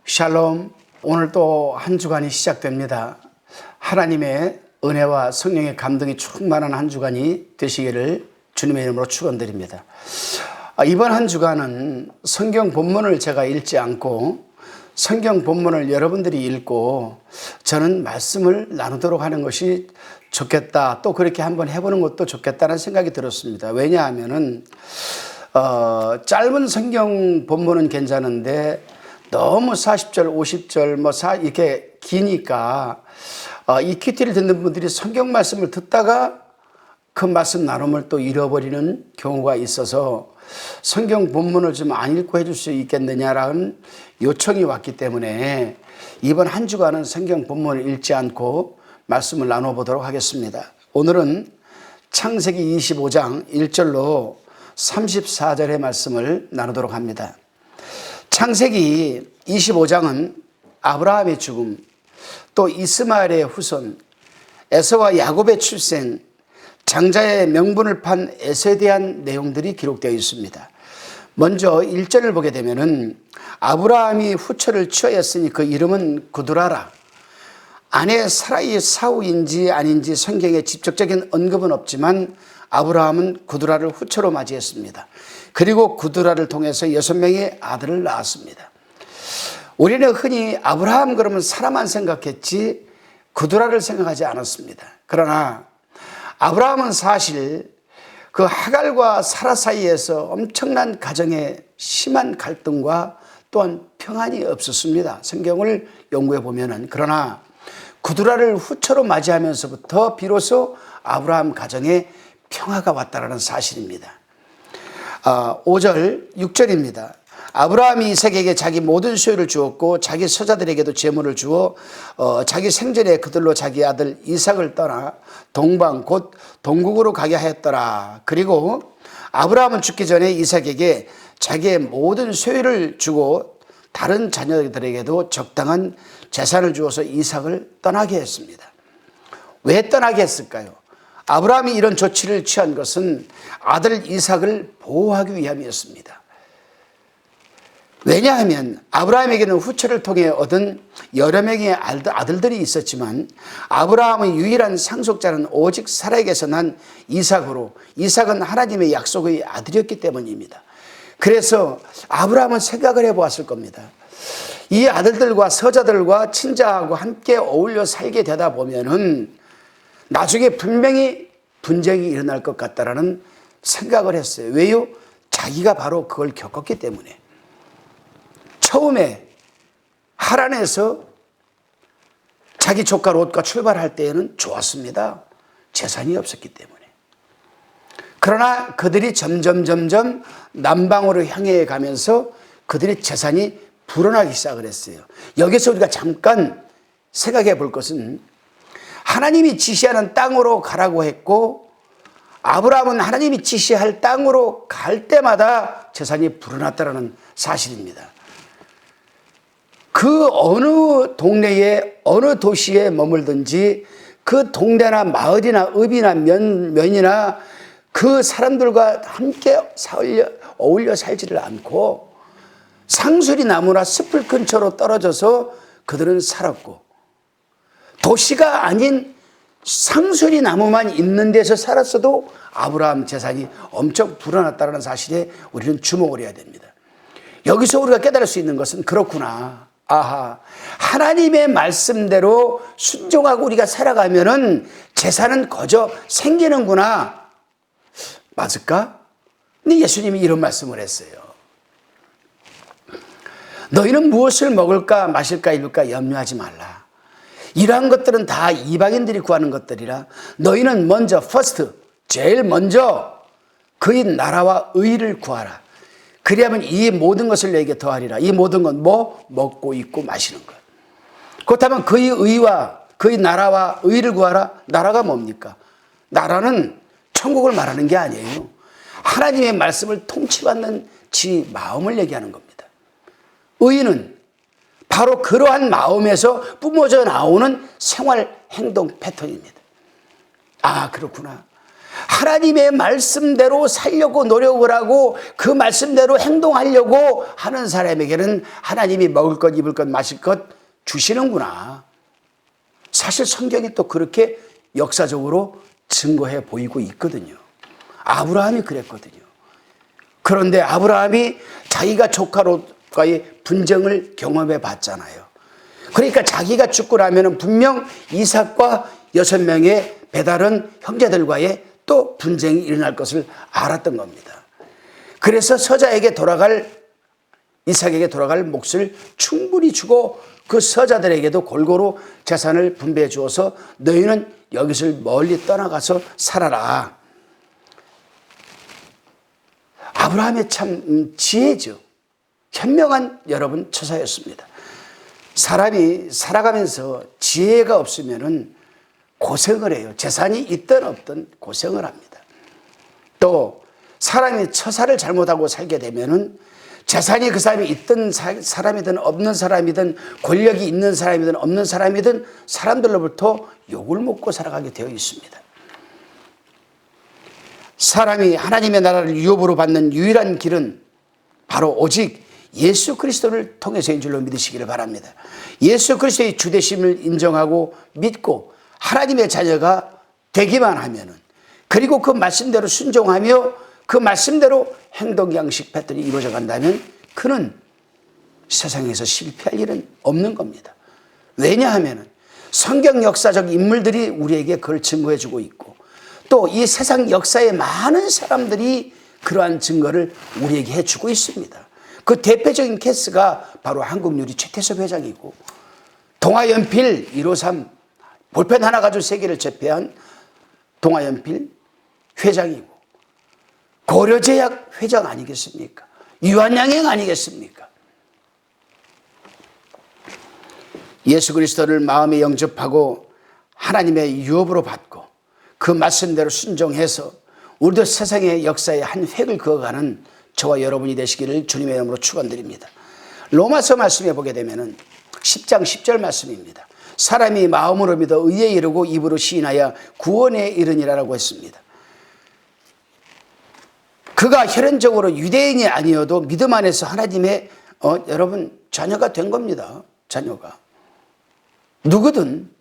샬롬. 오늘 또 한 주간이 시작됩니다. 하나님의 은혜와 성령의 감동이 충만한 한 주간이 되시기를 주님의 이름으로 축원드립니다. 이번 한 주간은 성경 본문을 제가 읽지 않고 성경 본문을 여러분들이 읽고 저는 말씀을 나누도록 하는 것이 좋겠다, 또 그렇게 한번 해보는 것도 좋겠다는 생각이 들었습니다. 왜냐하면은 짧은 성경 본문은 괜찮은데 너무 40절, 50절 이렇게 기니까 이 큐티를 듣는 분들이 성경 말씀을 듣다가 그 말씀 나눔을 또 잃어버리는 경우가 있어서 성경 본문을 좀 안 읽고 해줄 수 있겠느냐라는 요청이 왔기 때문에 이번 한 주간은 성경 본문을 읽지 않고 말씀을 나눠보도록 하겠습니다. 오늘은 창세기 25장 1절로 34절의 말씀을 나누도록 합니다. 창세기 25장은 아브라함의 죽음, 또 이스마엘의 후손, 에서와 야곱의 출생, 장자의 명분을 판 에서에 대한 내용들이 기록되어 있습니다. 먼저 1절을 보게 되면은 아브라함이 후처를 취하였으니 그 이름은 구두라라. 아내 사라이 사후인지 아닌지 성경에 직접적인 언급은 없지만 아브라함은 구두라를 후처로 맞이했습니다. 그리고 구두라를 통해서 6명의 아들을 낳았습니다. 우리는 흔히 아브라함 그러면 사람만 생각했지 구두라를 생각하지 않았습니다. 그러나 아브라함은 사실 그 하갈과 사라 사이에서 엄청난 가정의 심한 갈등과 또한 평안이 없었습니다. 성경을 연구해 보면은. 그러나 구두라를 후처로 맞이하면서부터 비로소 아브라함 가정에 평화가 왔다는 사실입니다. 5절, 6절입니다. 아브라함이 이삭에게 자기 모든 소유를 주었고 자기 서자들에게도 제물을 주어 자기 생전에 그들로 자기 아들 이삭을 떠나 동방 곧 동국으로 가게 하였더라. 그리고 아브라함은 죽기 전에 이삭에게 자기의 모든 소유를 주고 다른 자녀들에게도 적당한 재산을 주어서 이삭을 떠나게 했습니다. 왜 떠나게 했을까요? 아브라함이 이런 조치를 취한 것은 아들 이삭을 보호하기 위함이었습니다. 왜냐하면 아브라함에게는 후처를 통해 얻은 여러 명의 아들들이 있었지만 아브라함의 유일한 상속자는 오직 사라에게서 난 이삭으로, 이삭은 하나님의 약속의 아들이었기 때문입니다. 그래서 아브라함은 생각을 해보았을 겁니다. 이 아들들과 서자들과 친자하고 함께 어울려 살게 되다 보면은 나중에 분명히 분쟁이 일어날 것 같다라는 생각을 했어요. 왜요? 자기가 바로 그걸 겪었기 때문에. 처음에 하란에서 자기 조카 롯과 출발할 때에는 좋았습니다. 재산이 없었기 때문에. 그러나 그들이 점점 남방으로 향해 가면서 그들의 재산이 불어나기 시작을 했어요. 여기서 우리가 잠깐 생각해 볼 것은 하나님이 지시하는 땅으로 가라고 했고 아브라함은 하나님이 지시할 땅으로 갈 때마다 재산이 불어났다는 사실입니다. 그 어느 동네에 어느 도시에 머물든지 그 동네나 마을이나 읍이나 면이나 그 사람들과 함께 어울려 살지를 않고 상수리 나무나 숲을 근처로 떨어져서 그들은 살았고 도시가 아닌 상수리 나무만 있는 데서 살았어도 아브라함 재산이 엄청 불어났다는 사실에 우리는 주목을 해야 됩니다. 여기서 우리가 깨달을 수 있는 것은 그렇구나. 아하, 하나님의 말씀대로 순종하고 우리가 살아가면은 재산은 거저 생기는구나. 맞을까? 근데 예수님이 이런 말씀을 했어요. 너희는 무엇을 먹을까 마실까 입을까 염려하지 말라. 이러한 것들은 다 이방인들이 구하는 것들이라 너희는 먼저 제일 먼저 그의 나라와 의를 구하라. 그리하면 이 모든 것을 너에게 더하리라. 이 모든 건 뭐? 먹고 입고 마시는 것. 그렇다면 그의 의와 그의 나라와 의를 구하라. 나라가 뭡니까? 나라는 천국을 말하는 게 아니에요. 하나님의 말씀을 통치받는 지 마음을 얘기하는 겁니다. 의는 바로 그러한 마음에서 뿜어져 나오는 생활 행동 패턴입니다. 아, 그렇구나. 하나님의 말씀대로 살려고 노력을 하고 그 말씀대로 행동하려고 하는 사람에게는 하나님이 먹을 것, 입을 것, 마실 것 주시는구나. 사실 성경이 또 그렇게 역사적으로 증거해 보이고 있거든요. 아브라함이 그랬거든요. 그런데 아브라함이 자기가 조카로과의 분쟁을 경험해 봤잖아요. 그러니까 자기가 죽고 나면 분명 이삭과 6명의 배다른 형제들과의 또 분쟁이 일어날 것을 알았던 겁니다. 그래서 서자에게 돌아갈, 이삭에게 돌아갈 몫을 충분히 주고 그 서자들에게도 골고루 재산을 분배해 주어서 너희는 여기서 멀리 떠나가서 살아라. 아브라함의 참 지혜죠. 현명한 여러분 처사였습니다. 사람이 살아가면서 지혜가 없으면은 고생을 해요. 재산이 있든 없든 고생을 합니다. 또 사람이 처사를 잘못하고 살게 되면은 재산이 그 사람이 있든 사람이든 없는 사람이든 권력이 있는 사람이든 없는 사람이든 사람들로부터 욕을 먹고 살아가게 되어 있습니다. 사람이 하나님의 나라를 유업으로 받는 유일한 길은 바로 오직 예수 그리스도를 통해서인 줄로 믿으시기를 바랍니다. 예수 그리스도의 주되심을 인정하고 믿고 하나님의 자녀가 되기만 하면은, 그리고 그 말씀대로 순종하며 그 말씀대로 행동 양식 패턴이 이루어져 간다면 그는 세상에서 실패할 일은 없는 겁니다. 왜냐하면 성경 역사적 인물들이 우리에게 그걸 증거해 주고 있고 또 이 세상 역사의 많은 사람들이 그러한 증거를 우리에게 해주고 있습니다. 그 대표적인 케이스가 바로 한국유리 최태섭 회장이고 동아연필 153 볼펜 하나 가지고 세계를 제패한 동아연필 회장이고 고려제약 회장 아니겠습니까? 유한양행 아니겠습니까? 예수 그리스도를 마음에 영접하고 하나님의 유업으로 받고 그 말씀대로 순종해서 우리도 세상의 역사의 한 획을 그어가는 저와 여러분이 되시기를 주님의 이름으로 축원드립니다. 로마서 말씀에 보게 되면 10장 10절 말씀입니다. 사람이 마음으로 믿어 의에 이르고 입으로 시인하여 구원에 이르니라라고 했습니다. 그가 혈연적으로 유대인이 아니어도 믿음 안에서 하나님의 여러분 자녀가 된 겁니다. 자녀가 누구든.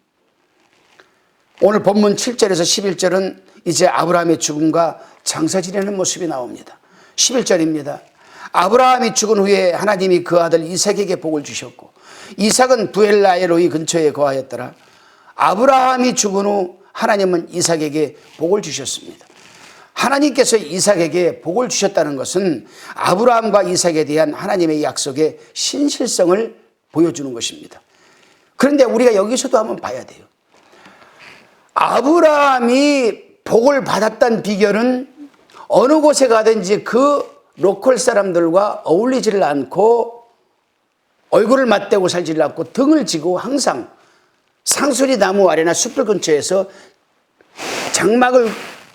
오늘 본문 7절에서 11절은 이제 아브라함의 죽음과 장사 지내는 모습이 나옵니다. 11절입니다. 아브라함이 죽은 후에 하나님이 그 아들 이삭에게 복을 주셨고 이삭은 부엘라엘로이 근처에 거하였더라. 아브라함이 죽은 후 하나님은 이삭에게 복을 주셨습니다. 하나님께서 이삭에게 복을 주셨다는 것은 아브라함과 이삭에 대한 하나님의 약속의 신실성을 보여주는 것입니다. 그런데 우리가 여기서도 한번 봐야 돼요. 아브라함이 복을 받았던 비결은 어느 곳에 가든지 그 로컬 사람들과 어울리지를 않고 얼굴을 맞대고 살지를 않고 등을 지고 항상 상수리 나무 아래나 숲을 근처에서 장막을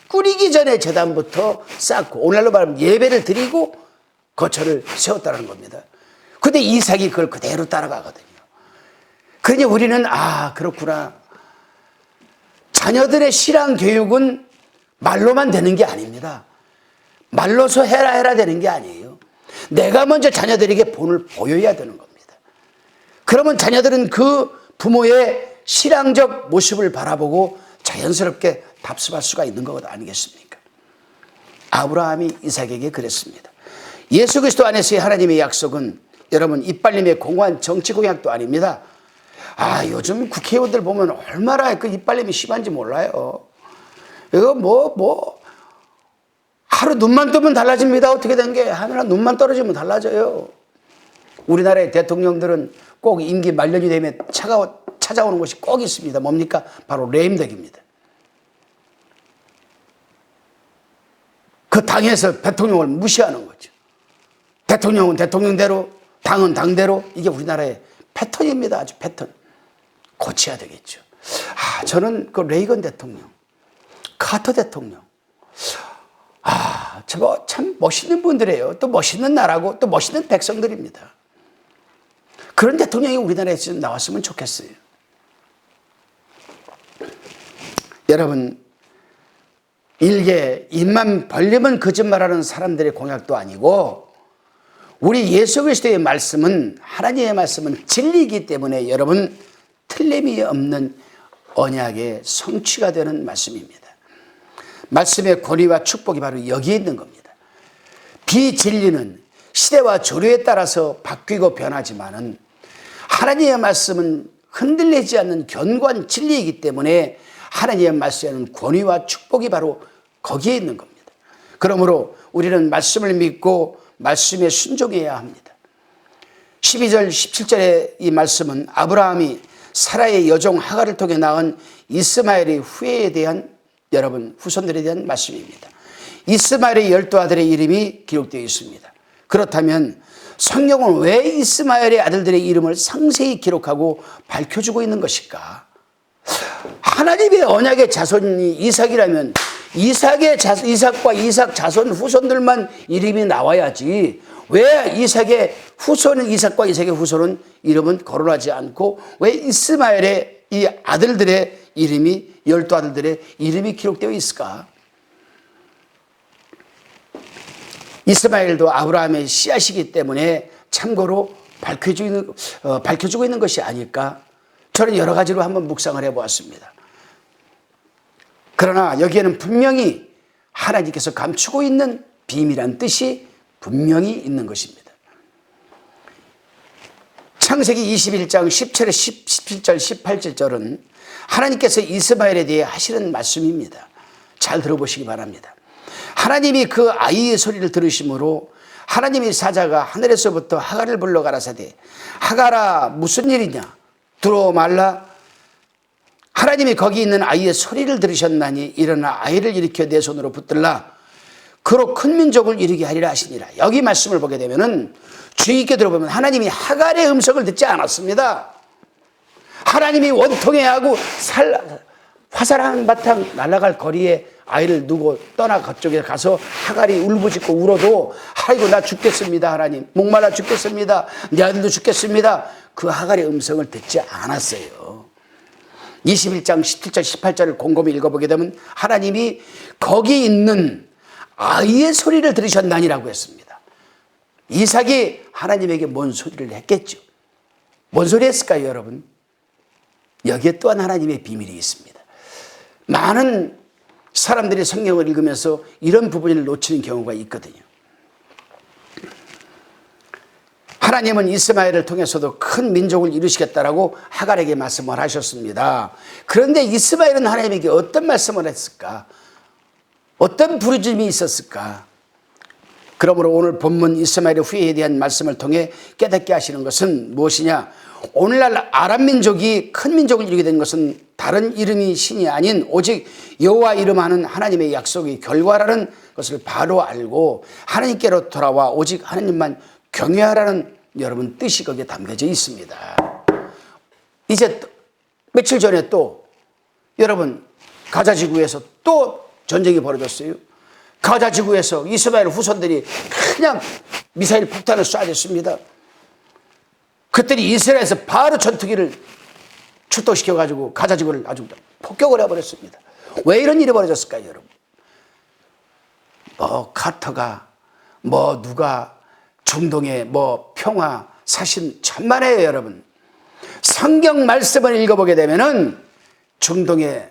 꾸리기 전에 제단부터 쌓고 오늘날로 말하면 예배를 드리고 거처를 세웠다는 겁니다. 그런데 이삭이 그걸 그대로 따라가거든요. 그러니 우리는 그렇구나. 자녀들의 신앙 교육은 말로만 되는 게 아닙니다. 말로서 해라 되는 게 아니에요. 내가 먼저 자녀들에게 본을 보여야 되는 겁니다. 그러면 자녀들은 그 부모의 신앙적 모습을 바라보고 자연스럽게 답습할 수가 있는 것 아니겠습니까? 아브라함이 이삭에게 그랬습니다. 예수 그리스도 안에서의 하나님의 약속은 여러분 이빨림의 공허한 정치 공약도 아닙니다. 요즘 국회의원들 보면 얼마나 그 이빨림이 심한지 몰라요. 이거 하루 눈만 뜨면 달라집니다. 어떻게 된 게 하늘에 눈만 떨어지면 달라져요. 우리나라의 대통령들은 꼭 임기 만료이 되면 찾아오는 것이 꼭 있습니다. 뭡니까? 바로 레임덕입니다. 그 당에서 대통령을 무시하는 거죠. 대통령은 대통령대로, 당은 당대로. 이게 우리나라의 패턴입니다. 아주 패턴. 고쳐야 되겠죠. 저는 그 레이건 대통령, 카터 대통령, 저거 참 멋있는 분들이에요. 또 멋있는 나라고 또 멋있는 백성들입니다. 그런 대통령이 우리나라에서 나왔으면 좋겠어요. 여러분, 일개 입만 벌리면 거짓말하는 사람들의 공약도 아니고, 우리 예수 그리스도의 말씀은, 하나님의 말씀은 진리이기 때문에 여러분 틀림이 없는 언약의 성취가 되는 말씀입니다. 말씀의 권위와 축복이 바로 여기에 있는 겁니다. 비진리는 시대와 조류에 따라서 바뀌고 변하지만은 하나님의 말씀은 흔들리지 않는 견고한 진리이기 때문에 하나님의 말씀에는 권위와 축복이 바로 거기에 있는 겁니다. 그러므로 우리는 말씀을 믿고 말씀에 순종해야 합니다. 12절 17절의 이 말씀은 아브라함이 사라의 여종 하갈을 통해 낳은 이스마엘의 후예에 대한, 여러분 후손들에 대한 말씀입니다. 이스마엘의 12아들의 이름이 기록되어 있습니다. 그렇다면 성경은 왜 이스마엘의 아들들의 이름을 상세히 기록하고 밝혀주고 있는 것일까? 하나님의 언약의 자손이 이삭이라면 이삭과 이삭 자손 후손들만 이름이 나와야지, 왜 이삭의 후손은, 이삭과 이삭의 후손은 이름은 거론하지 않고 왜 이스마엘의 이 아들들의 이름이, 12아들들의 이름이 기록되어 있을까? 이스마엘도 아브라함의 씨앗이기 때문에 참고로 밝혀주고 있는 것이 아닐까? 저는 여러 가지로 한번 묵상을 해보았습니다. 그러나 여기에는 분명히 하나님께서 감추고 있는 비밀한 뜻이 분명히 있는 것입니다. 창세기 21장 17절 18절은 하나님께서 이스마엘에 대해 하시는 말씀입니다. 잘 들어보시기 바랍니다. 하나님이 그 아이의 소리를 들으심으로 하나님의 사자가 하늘에서부터 하갈을 불러 가라사대, 하갈아 무슨 일이냐, 들어 말라. 하나님이 거기 있는 아이의 소리를 들으셨나니 일어나 아이를 일으켜 내 손으로 붙들라. 그로 큰 민족을 이루게 하리라 하시니라. 여기 말씀을 보게 되면은 주의 있게 들어보면 하나님이 하갈의 음성을 듣지 않았습니다. 하나님이 원통해 하고 화살 한 바탕 날아갈 거리에 아이를 두고 떠나 그쪽에 가서 하갈이 울부짖고 울어도, 아이고 나 죽겠습니다 하나님, 목말라 죽겠습니다, 내 아들도 죽겠습니다, 그 하갈의 음성을 듣지 않았어요. 21장 17절 18절을 곰곰이 읽어보게 되면 하나님이 거기 있는 아이의 소리를 들으셨나니라고 했습니다. 이삭이 하나님에게 뭔 소리를 했겠죠. 뭔 소리 했을까요 여러분? 여기에 또한 하나님의 비밀이 있습니다. 많은 사람들이 성경을 읽으면서 이런 부분을 놓치는 경우가 있거든요. 하나님은 이스마엘을 통해서도 큰 민족을 이루시겠다라고 하갈에게 말씀을 하셨습니다. 그런데 이스마엘은 하나님에게 어떤 말씀을 했을까? 어떤 부르짖음이 있었을까? 그러므로 오늘 본문 이스마엘의 후예에 대한 말씀을 통해 깨닫게 하시는 것은 무엇이냐? 오늘날 아람 민족이 큰 민족을 이루게 된 것은 다른 이름이 신이 아닌 오직 여호와 이름하는 하나님의 약속의 결과라는 것을 바로 알고 하나님께로 돌아와 오직 하나님만 경외하라는 여러분 뜻이 거기에 담겨져 있습니다. 이제 며칠 전에 또 여러분 가자 지구에서 또 전쟁이 벌어졌어요. 가자 지구에서 이스마엘 후손들이 그냥 미사일 폭탄을 쏴댔습니다. 그랬더니 이스라엘에서 바로 전투기를 출동시켜가지고 가자 지구를 아주 폭격을 해버렸습니다. 왜 이런 일이 벌어졌을까요 여러분? 카터가 누가 중동의 평화 사신 천만에요 여러분. 성경 말씀을 읽어보게 되면은 중동의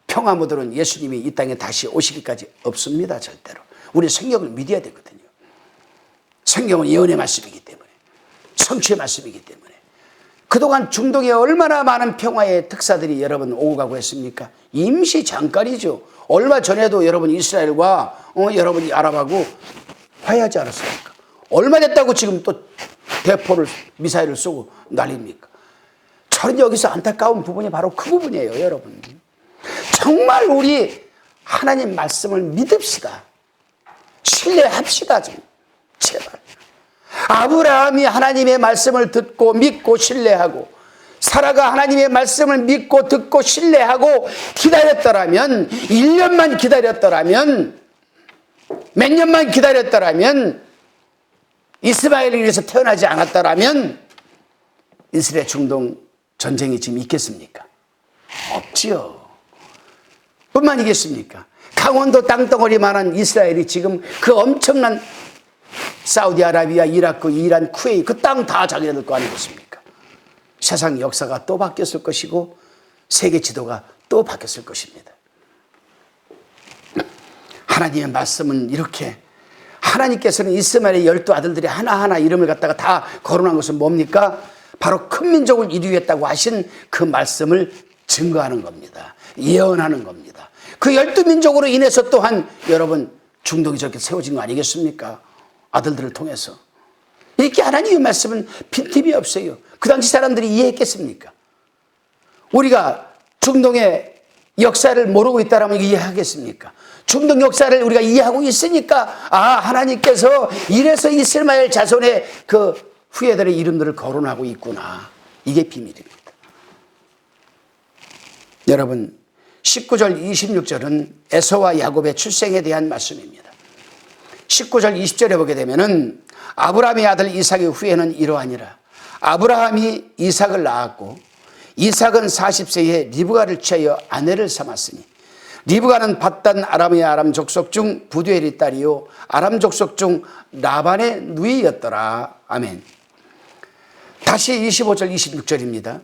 평화 모델은 예수님이 이 땅에 다시 오시기까지 없습니다. 절대로. 우리 성경을 믿어야 되거든요. 성경은 예언의 말씀이기 때문에, 성취의 말씀이기 때문에. 그동안 중동에 얼마나 많은 평화의 특사들이 여러분 오고 가고 했습니까? 임시 잠깐이죠. 얼마 전에도 여러분 이스라엘과 여러분이 아랍하고 화해하지 않았습니까? 얼마 됐다고 지금 또 대포를 미사일을 쏘고 난립니까? 저는 여기서 안타까운 부분이 바로 그 부분이에요 여러분. 정말 우리 하나님 말씀을 믿읍시다. 신뢰합시다 좀 제발. 아브라함이 하나님의 말씀을 듣고 믿고 신뢰하고, 사라가 하나님의 말씀을 믿고 듣고 신뢰하고 기다렸더라면, 1년만 기다렸더라면, 몇 년만 기다렸더라면, 이스마엘을 위해서 태어나지 않았더라면 이스라엘 중동 전쟁이 지금 있겠습니까? 없지요. 뿐만이겠습니까? 강원도 땅덩어리만한 이스라엘이 지금 그 엄청난 사우디아라비아, 이라크, 이란, 쿠웨이 그 땅 다 자기네들 거 아니겠습니까? 세상 역사가 또 바뀌었을 것이고 세계 지도가 또 바뀌었을 것입니다. 하나님의 말씀은 이렇게, 하나님께서는 이스마엘의 12아들들이 하나하나 이름을 갖다가 다 거론한 것은 뭡니까? 바로 큰 민족을 이루겠다고 하신 그 말씀을 증거하는 겁니다. 예언하는 겁니다. 그 12민족으로 인해서 또한 여러분 중동이 저렇게 세워진 거 아니겠습니까? 아들들을 통해서. 이렇게 하나님의 말씀은 빈틈이 없어요. 그 당시 사람들이 이해했겠습니까? 우리가 중동의 역사를 모르고 있다면 이해하겠습니까? 중동 역사를 우리가 이해하고 있으니까 하나님께서 이래서 이스마엘 자손의 그 후예들의 이름들을 거론하고 있구나. 이게 비밀입니다. 여러분 19절 26절은 에서와 야곱의 출생에 대한 말씀입니다. 19절 20절에 보게 되면은 아브라함의 아들 이삭의 후예는 이러하니라. 아브라함이 이삭을 낳았고 이삭은 40세에 리브가를 취하여 아내를 삼았으니 리브가는 밧단 아람의 아람 족속 중 부두엘의 딸이요 아람 족속 중 라반의 누이였더라. 아멘. 다시 25절 26절입니다.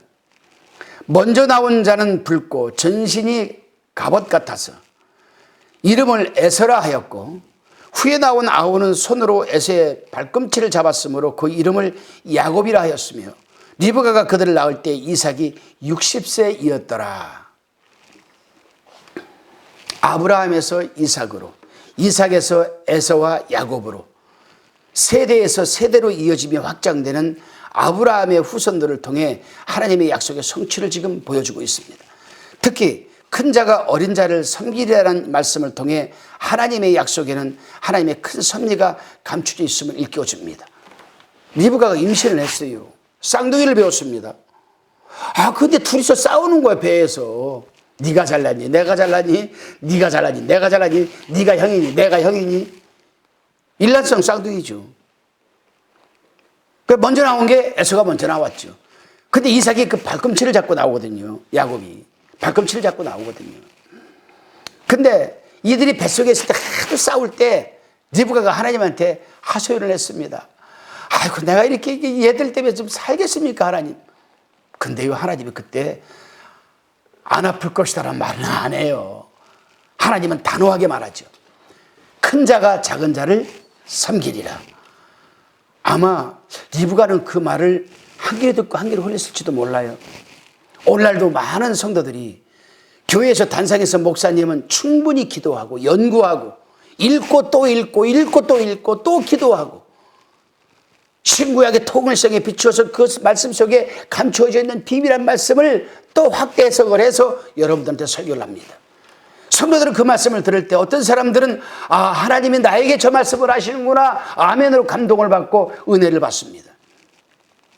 먼저 나온 자는 붉고 전신이 갑옷 같아서 이름을 에서라 하였고 후에 나온 아우는 손으로 에서의 발꿈치를 잡았으므로 그 이름을 야곱이라 하였으며 리브가가 그들을 낳을 때 이삭이 60세이었더라. 아브라함에서 이삭으로, 이삭에서 에서와 야곱으로 세대에서 세대로 이어지며 확장되는 아브라함의 후손들을 통해 하나님의 약속의 성취를 지금 보여주고 있습니다. 특히 큰 자가 어린 자를 섬기리라는 말씀을 통해 하나님의 약속에는 하나님의 큰 섭리가 감추져 있음을 일깨워줍니다. 리브가가 임신을 했어요. 쌍둥이를 배웠습니다. 근데 둘이서 싸우는 거야, 배에서. 네가 잘났니? 내가 잘났니? 네가 잘났니? 내가 잘났니? 네가 형이니? 내가 형이니? 일란성 쌍둥이죠. 먼저 나온 게 에서가 먼저 나왔죠. 근데 이삭이 그 발꿈치를 잡고 나오거든요. 야곱이. 발꿈치를 잡고 나오거든요. 근데 이들이 뱃속에 있을 때 하도 싸울 때 리브가가 하나님한테 하소연을 했습니다. 아이고, 내가 이렇게 얘들 때문에 좀 살겠습니까, 하나님? 근데요, 하나님이 그때 안 아플 것이다라는 말은 안 해요. 하나님은 단호하게 말하죠. 큰 자가 작은 자를 섬기리라. 아마 리브가는 그 말을 한 귀로 듣고 한 귀로 흘렸을지도 몰라요. 오늘날도 많은 성도들이 교회에서 단상에서 목사님은 충분히 기도하고 연구하고 읽고 또 읽고 읽고 또 읽고 또 기도하고 신구약의 통일성에 비추어서 그 말씀 속에 감추어져 있는 비밀한 말씀을 또 확대 해석을 해서 여러분들한테 설교를 합니다. 성도들은 그 말씀을 들을 때 어떤 사람들은 하나님이 나에게 저 말씀을 하시는구나 아멘으로 감동을 받고 은혜를 받습니다.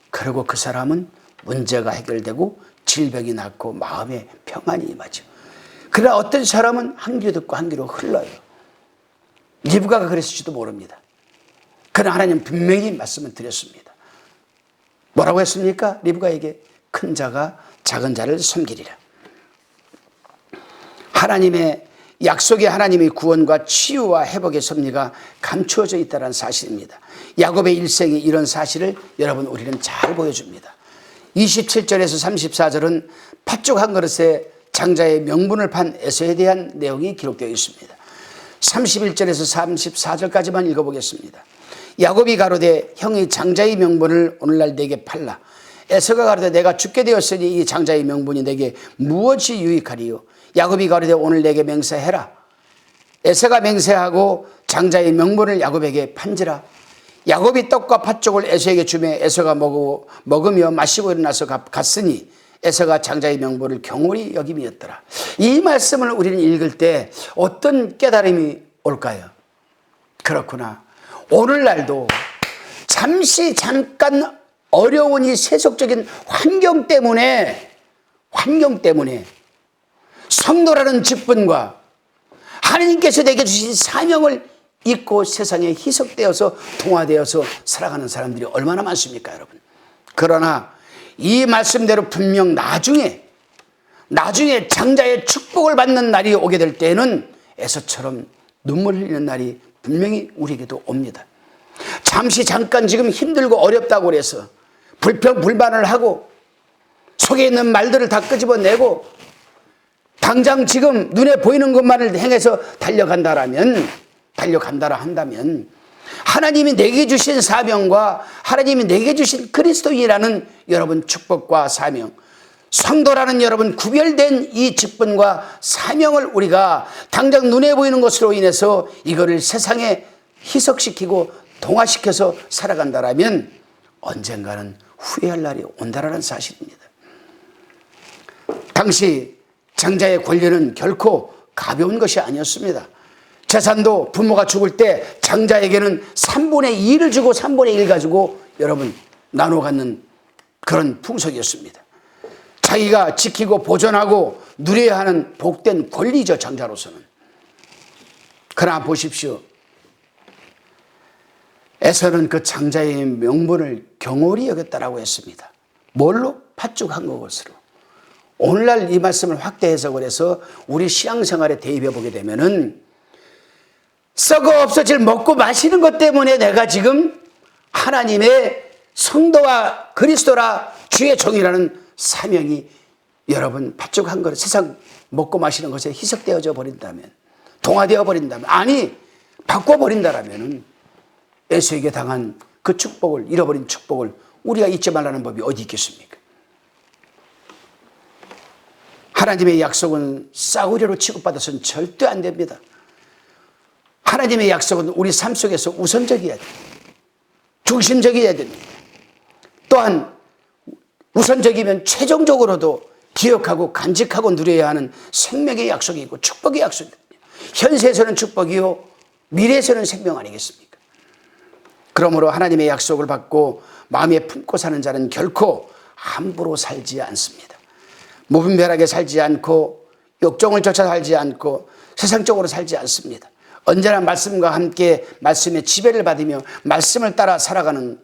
그리고 그 사람은 문제가 해결되고 질병이 낫고 마음에 평안이 임하죠. 그러나 어떤 사람은 한 귀로 듣고 한 귀로 흘러요. 리브가가 그랬을지도 모릅니다. 그러나 하나님 분명히 말씀을 드렸습니다. 뭐라고 했습니까? 리브가에게 큰 자가 작은 자를 섬기리라. 하나님의 약속의 하나님의 구원과 치유와 회복의 섭리가 감추어져 있다는 사실입니다. 야곱의 일생이 이런 사실을 여러분 우리는 잘 보여줍니다. 27절에서 34절은 팥죽 한 그릇에 장자의 명분을 판 에서에 대한 내용이 기록되어 있습니다. 31절에서 34절까지만 읽어보겠습니다. 야곱이 가로되 형이 장자의 명분을 오늘날 내게 팔라. 에서가 가로되 내가 죽게 되었으니 이 장자의 명분이 내게 무엇이 유익하리요. 야곱이 가로되 오늘 내게 맹세해라. 에서가 맹세하고 장자의 명분을 야곱에게 판지라. 야곱이 떡과 팥죽을 에서에게 주며 에서가 먹으며 마시고 일어나서 갔으니 에서가 장자의 명분을 경홀히 여김이었더라. 이 말씀을 우리는 읽을 때 어떤 깨달음이 올까요? 그렇구나. 오늘날도 잠깐 어려운 이 세속적인 환경 때문에 성도라는 직분과 하나님께서 내게 주신 사명을 잊고 세상에 희석되어서 동화되어서 살아가는 사람들이 얼마나 많습니까, 여러분? 그러나 이 말씀대로 분명 나중에 장자의 축복을 받는 날이 오게 될 때는 에서처럼 눈물 흘리는 날이 분명히 우리에게도 옵니다. 잠깐 지금 힘들고 어렵다고 그래서 불평불만을 하고 속에 있는 말들을 다 끄집어내고 당장 지금 눈에 보이는 것만을 행해서 달려간다라 한다면 하나님이 내게 주신 사명과 하나님이 내게 주신 그리스도인이라는 여러분 축복과 사명, 성도라는 여러분 구별된 이 직분과 사명을 우리가 당장 눈에 보이는 것으로 인해서 이거를 세상에 희석시키고 동화시켜서 살아간다라면 언젠가는 후회할 날이 온다라는 사실입니다. 당시 장자의 권리는 결코 가벼운 것이 아니었습니다. 재산도 부모가 죽을 때 장자에게는 3분의 2를 주고 3분의 1 가지고 여러분 나눠 갖는 그런 풍속이었습니다. 자기가 지키고 보존하고 누려야 하는 복된 권리죠, 장자로서는. 그러나 보십시오. 에서는 그 장자의 명분을 경홀히 여겼다라고 했습니다. 뭘로? 팥죽한 것으로. 오늘날 이 말씀을 확대 해석을 해서 우리 신앙생활에 대입해 보게 되면은 썩어 없어질 먹고 마시는 것 때문에 내가 지금 하나님의 성도와 그리스도라 주의 종이라는 사명이 여러분 팥죽한 것, 세상 먹고 마시는 것에 희석되어져 버린다면, 동화되어 버린다면, 아니 바꿔버린다라면 에서에게 당한 그 축복을, 잃어버린 축복을 우리가 잊지 말라는 법이 어디 있겠습니까? 하나님의 약속은 싸구려로 취급받아서는 절대 안 됩니다. 하나님의 약속은 우리 삶 속에서 우선적이어야 됩니다. 중심적이어야 됩니다. 또한 우선적이면 최종적으로도 기억하고 간직하고 누려야 하는 생명의 약속이고 축복의 약속입니다. 현세에서는 축복이요 미래에서는 생명 아니겠습니까? 그러므로 하나님의 약속을 받고 마음에 품고 사는 자는 결코 함부로 살지 않습니다. 무분별하게 살지 않고 욕정을 쫓아 살지 않고 세상적으로 살지 않습니다. 언제나 말씀과 함께 말씀의 지배를 받으며 말씀을 따라 살아가는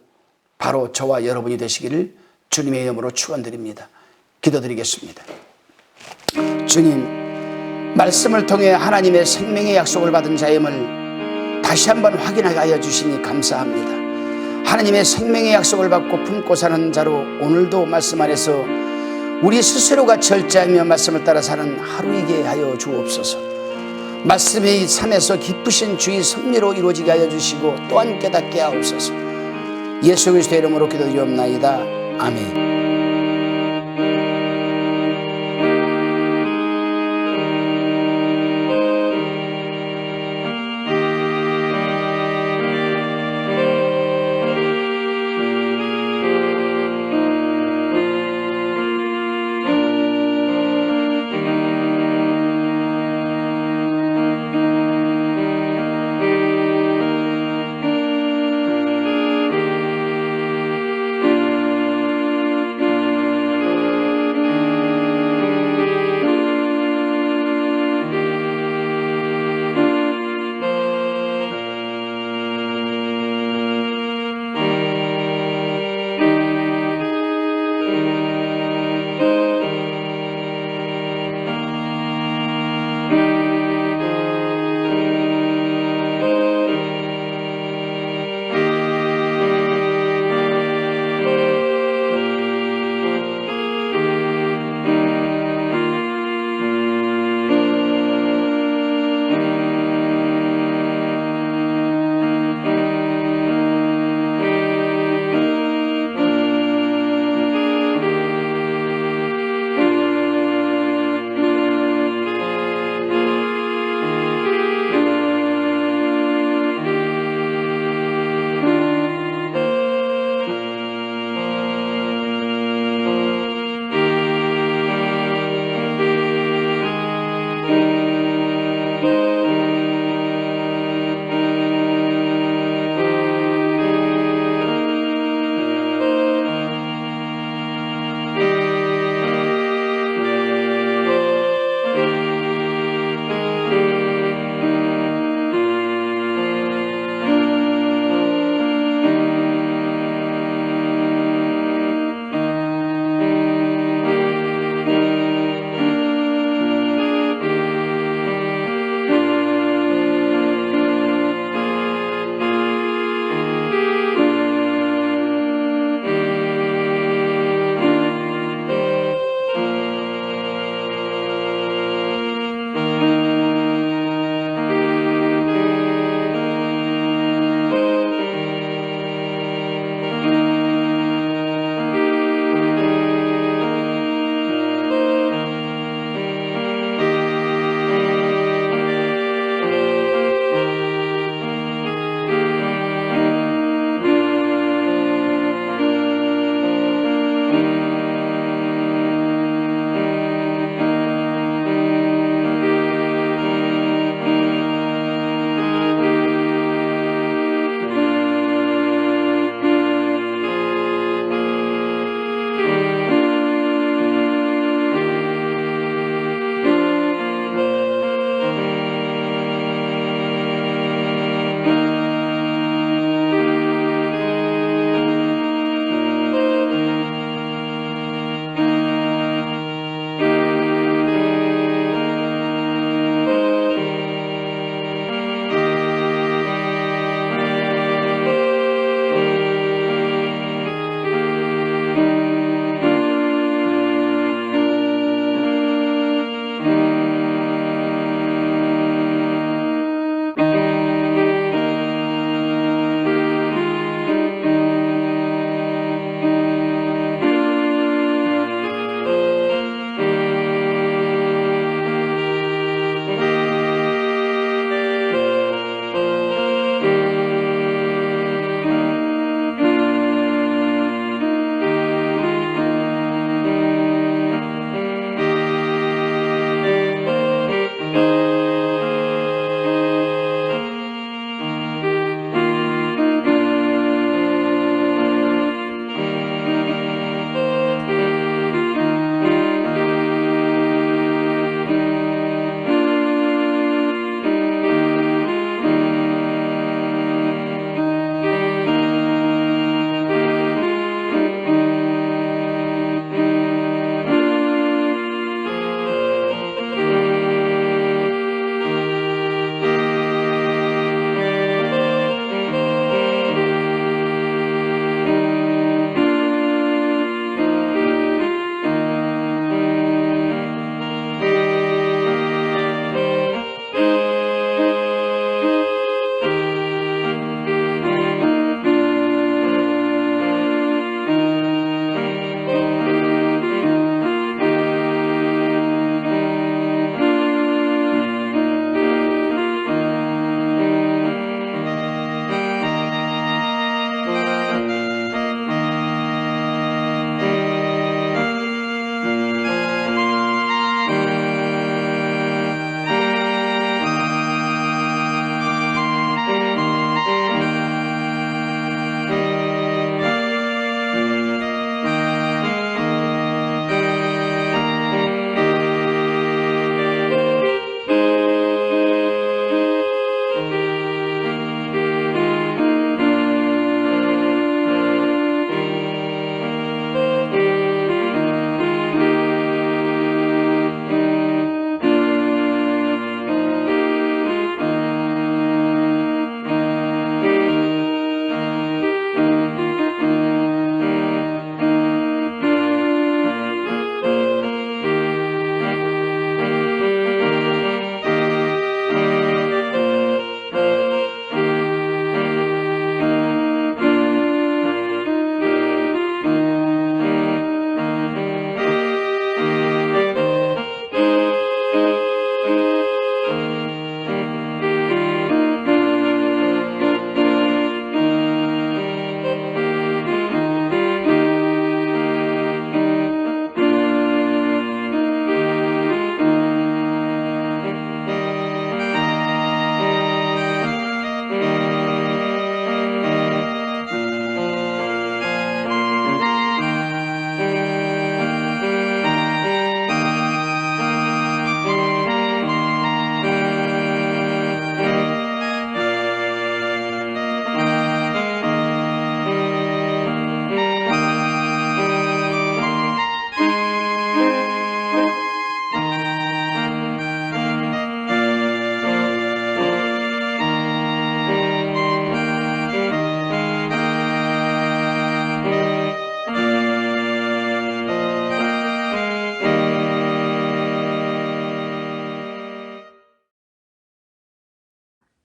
바로 저와 여러분이 되시기를 주님의 이름으로 축원드립니다. 기도드리겠습니다. 주님, 말씀을 통해 하나님의 생명의 약속을 받은 자임을 다시 한번 확인하게 하여 주시니 감사합니다. 하나님의 생명의 약속을 받고 품고 사는 자로 오늘도 말씀 안에서 우리 스스로가 절제하며 말씀을 따라 사는 하루이게 하여 주옵소서. 말씀의 삶에서 기쁘신 주의 섭리로 이루어지게 하여 주시고 또한 깨닫게 하옵소서. 예수 그리스도의 이름으로 기도드리옵나이다. 아멘.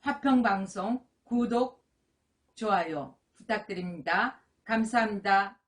화평방송 구독, 좋아요 부탁드립니다. 감사합니다.